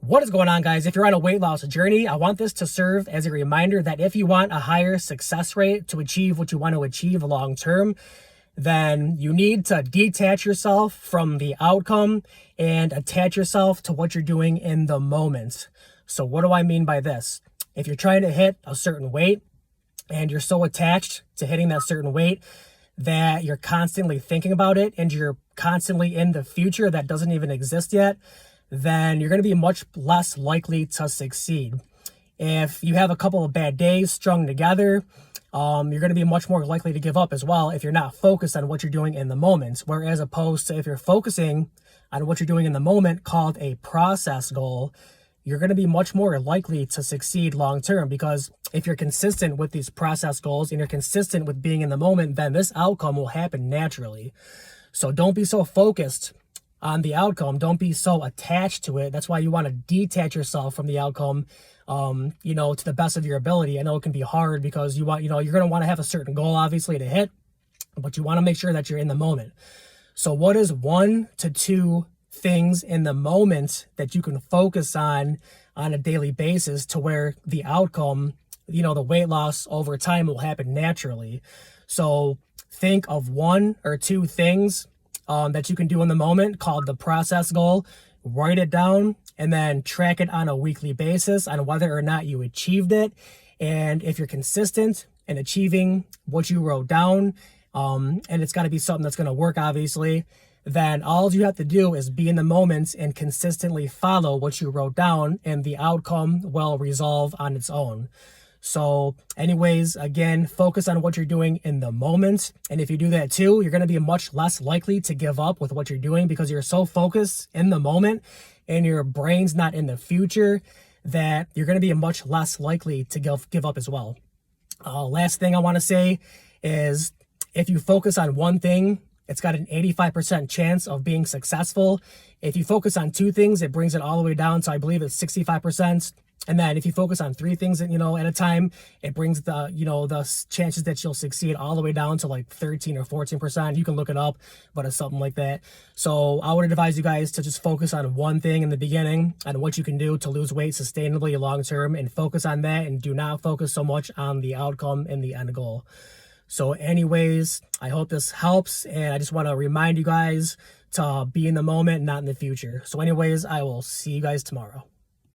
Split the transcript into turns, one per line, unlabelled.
What is going on, guys? If you're on a weight loss journey, I want this to serve as a reminder that if you want a higher success rate to achieve what you want to achieve long term, then you need to detach yourself from the outcome and attach yourself to what you're doing in the moment. So what do I mean by this? If you're trying to hit a certain weight and you're so attached to hitting that certain weight that you're constantly thinking about it and you're constantly in the future that doesn't even exist yet, then you're going to be much less likely to succeed. If you have a couple of bad days strung together, you're going to be much more likely to give up as well if you're not focused on what you're doing in the moment. Whereas opposed to if you're focusing on what you're doing in the moment, called a process goal, you're going to be much more likely to succeed long term, because if you're consistent with these process goals and you're consistent with being in the moment, then this outcome will happen naturally. So don't be so focused on the outcome. Don't be so attached to it. That's why you want to detach yourself from the outcome, to the best of your ability. I know it can be hard because you're going to want to have a certain goal, obviously, to hit, but you want to make sure that you're in the moment. So what is 1 to 2 things in the moment that you can focus on a daily basis to where the outcome, the weight loss over time will happen naturally? So think of 1 or 2 things that you can do in the moment, called the process goal. Write it down and then track it on a weekly basis on whether or not you achieved it. And if you're consistent in achieving what you wrote down, and it's got to be something that's going to work, obviously, then all you have to do is be in the moment and consistently follow what you wrote down, and the outcome will resolve on its own. So anyways, again, focus on what you're doing in the moment. And if you do that too, you're going to be much less likely to give up with what you're doing, because you're so focused in the moment and your brain's not in the future that you're going to be much less likely to give up as well. Last thing I want to say is, if you focus on one thing, it's got an 85% chance of being successful. If you focus on 2 things, it brings it all the way down to, I believe, it's 65%. And then if you focus on 3 things, at a time, it brings the chances that you'll succeed all the way down to like 13 or 14%. You can look it up, but it's something like that. So I would advise you guys to just focus on one thing in the beginning, on what you can do to lose weight sustainably long term, and focus on that, and do not focus so much on the outcome and the end goal. So anyways, I hope this helps, and I just want to remind you guys to be in the moment, not in the future. So anyways, I will see you guys tomorrow.